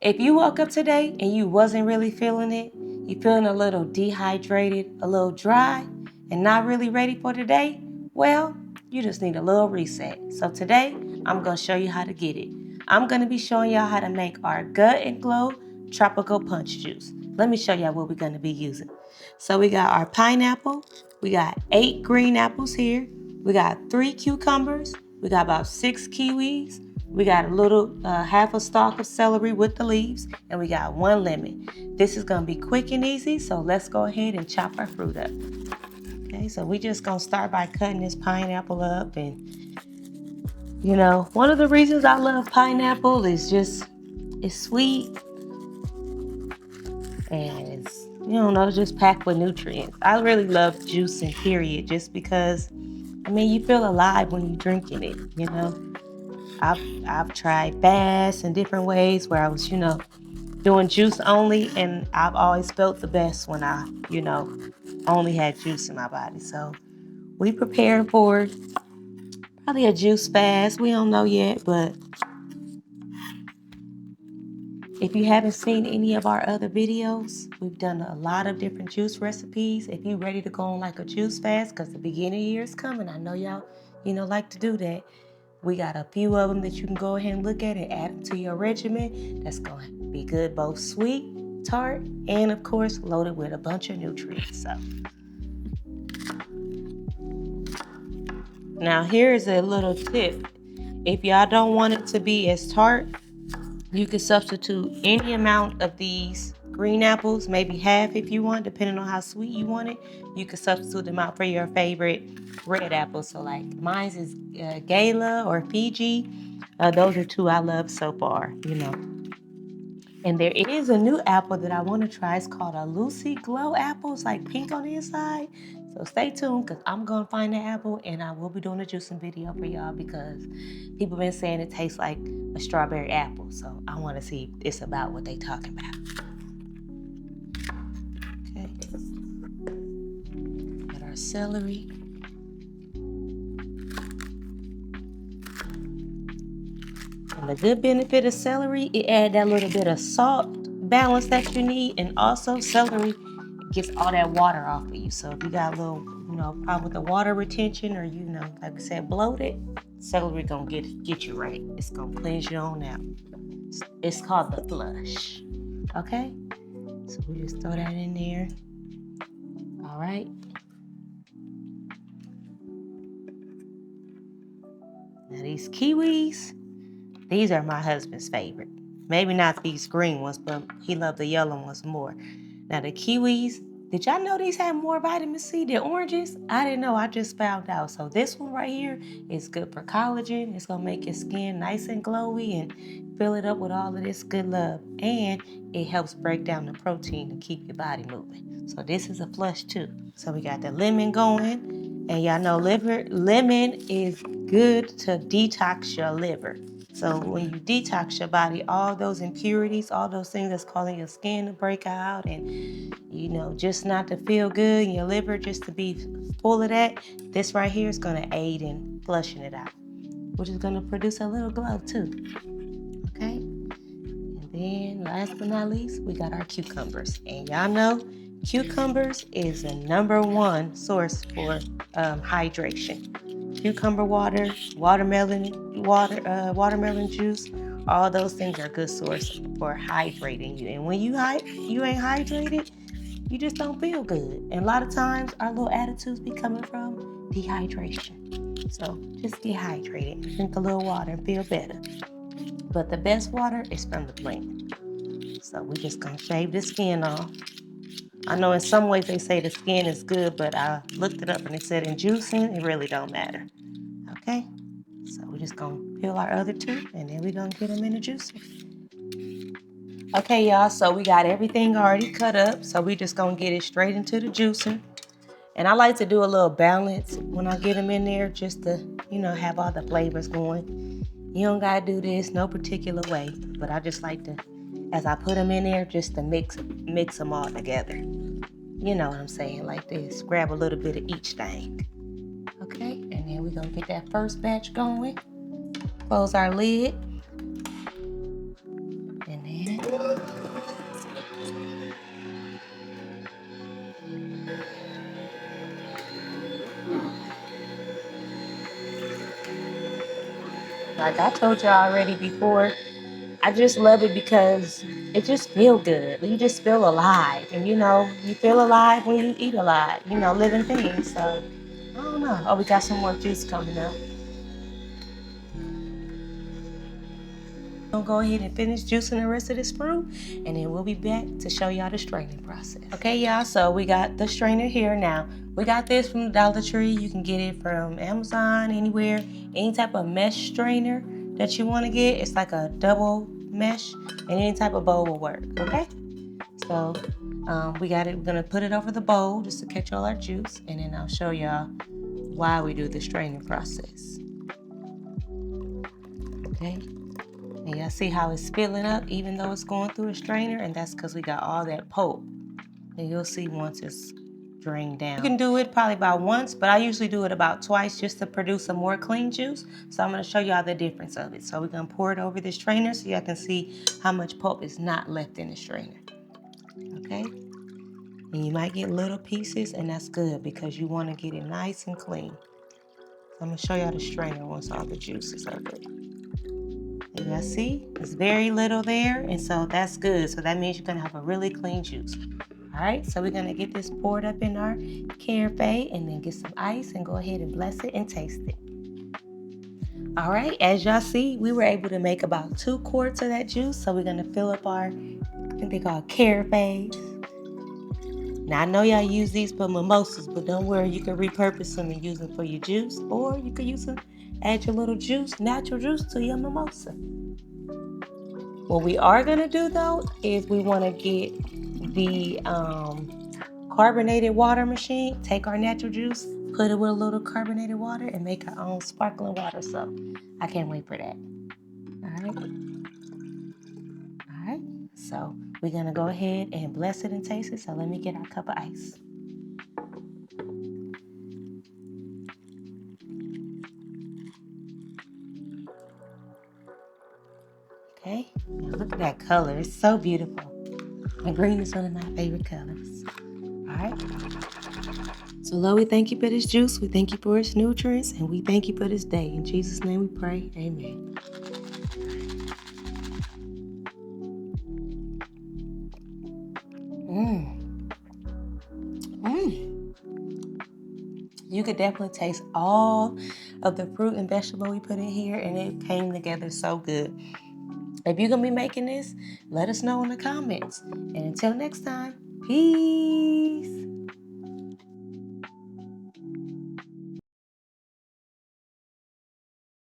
If you woke up today and you wasn't really feeling it, you feeling a little dehydrated, a little dry, and not really ready for the day, well, you just need a little reset. So today, I'm going to show you how to get it. I'm going to be showing y'all how to make our Gut and Glow Tropical Punch Juice. Let me show y'all what we're going to be using. So we got our pineapple, we got 8 green apples here, we got 3 cucumbers, we got about 6 kiwis, we got a little, half a stalk of celery with the leaves, and we got 1 lemon. This is gonna be quick and easy, so let's go ahead and chop our fruit up. Okay, so we just gonna start by cutting this pineapple up. And one of the reasons I love pineapple is just, it's sweet and it's just packed with nutrients. I really love juicing, period, just because, you feel alive when you're drinking it. I've tried baths and different ways where I was, doing juice only, and I've always felt the best when I, only had juice in my body. So we preparing for probably a juice fast. We don't know yet, but if you haven't seen any of our other videos, we've done a lot of different juice recipes. If you're ready to go on like a juice fast, because the beginning of the year is coming, I know y'all, like to do that. We got a few of them that you can go ahead and look at and add them to your regimen. That's going to be good, both sweet, tart, and of course, loaded with a bunch of nutrients. So now here is a little tip. If y'all don't want it to be as tart, you can substitute any amount of these green apples, maybe half if you want, depending on how sweet you want it. You can substitute them out for your favorite red apples. So like mine is Gala or Fiji. Those are 2 I love so far. And there is a new apple that I want to try. It's called a Lucy Glow apple. It's like pink on the inside. So stay tuned, because I'm going to find that apple and I will be doing a juicing video for y'all, because people been saying it tastes like a strawberry apple. So I want to see if it's about what they talking about. Okay. Got our celery. And the good benefit of celery, it adds that little bit of salt balance that you need. And also celery gets all that water off of you. So if you got a little, problem with the water retention, or, like I said, bloated, celery gonna get you right. It's gonna cleanse you on out. It's called the flush. Okay? So we just throw that in there. All right. Now these kiwis, these are my husband's favorite. Maybe not these green ones, but he loved the yellow ones more. Now the kiwis, did y'all know these have more vitamin C than oranges? I didn't know, I just found out. So this one right here is good for collagen. It's gonna make your skin nice and glowy and fill it up with all of this good love. And it helps break down the protein to keep your body moving. So this is a flush too. So we got the lemon going. And y'all know lemon is good to detox your liver. So when you detox your body, all those impurities, all those things that's causing your skin to break out and, just not to feel good, and your liver just to be full of that, this right here is going to aid in flushing it out, which is going to produce a little glow too. Okay? And then last but not least, we got our cucumbers. And y'all know cucumbers is the #1 source for hydration. Cucumber water, watermelon juice, all those things are a good source for hydrating you. And when you ain't hydrated, you just don't feel good. And a lot of times our little attitudes be coming from dehydration. So just get hydrated, drink a little water and feel better. But the best water is from the plant. So we just gonna shave the skin off. I know in some ways they say the skin is good, but I looked it up and it said in juicing, it really don't matter. Okay? So we're just gonna peel our other 2 and then we're gonna get them in the juicer. Okay, y'all, so we got everything already cut up. So we just gonna get it straight into the juicer. And I like to do a little balance when I get them in there, just to, have all the flavors going. You don't gotta do this no particular way, but I just like to, as I put them in there, just to mix them all together. You know what I'm saying, like this. Grab a little bit of each thing. Okay, and then we're gonna get that first batch going. Close our lid. And then Like I told you already before, I just love it because it just feels good. You just feel alive. And you feel alive when you eat alive, living things. So I don't know. Oh, we got some more juice coming up. Gonna go ahead and finish juicing the rest of this fruit, and then we'll be back to show y'all the straining process. Okay, y'all, so we got the strainer here now. We got this from the Dollar Tree. You can get it from Amazon, anywhere. Any type of mesh strainer that you want to get. It's like a double mesh, and any type of bowl will work, okay? So we got it. We're gonna put it over the bowl just to catch all our juice, and then I'll show y'all why we do the straining process. Okay. And y'all see how it's filling up even though it's going through a strainer, and that's because we got all that pulp. And you'll see once it's drained down. You can do it probably about once, but I usually do it about twice just to produce a more clean juice. So I'm gonna show y'all the difference of it. So we're gonna pour it over the strainer so y'all can see how much pulp is not left in the strainer. Okay? And you might get little pieces, and that's good because you wanna get it nice and clean. So I'm gonna show y'all the strainer once all the juice is of it. And y'all see, it's very little there, and so that's good. So that means you're gonna have a really clean juice. All right, so we're gonna get this poured up in our carafe and then get some ice and go ahead and bless it and taste it. All right, as y'all see, we were able to make about 2 quarts of that juice. So we're gonna fill up our, I think they call carafes. Now I know y'all use these for mimosas, but don't worry, you can repurpose them and use them for your juice, or you can use them, add your little juice, natural juice to your mimosa. What we are gonna do though is we wanna get the carbonated water machine, take our natural juice, put it with a little carbonated water, and make our own sparkling water. So I can't wait for that. All right. So we're gonna go ahead and bless it and taste it. So let me get our cup of ice. Okay. Now look at that color. It's so beautiful. And green is one of my favorite colors. All right. So Lord, we thank you for this juice. We thank you for its nutrients, and we thank you for this day. In Jesus' name we pray. Amen. You could definitely taste all of the fruit and vegetable we put in here, and it came together so good. If you're going to be making this, let us know in the comments. And until next time, peace.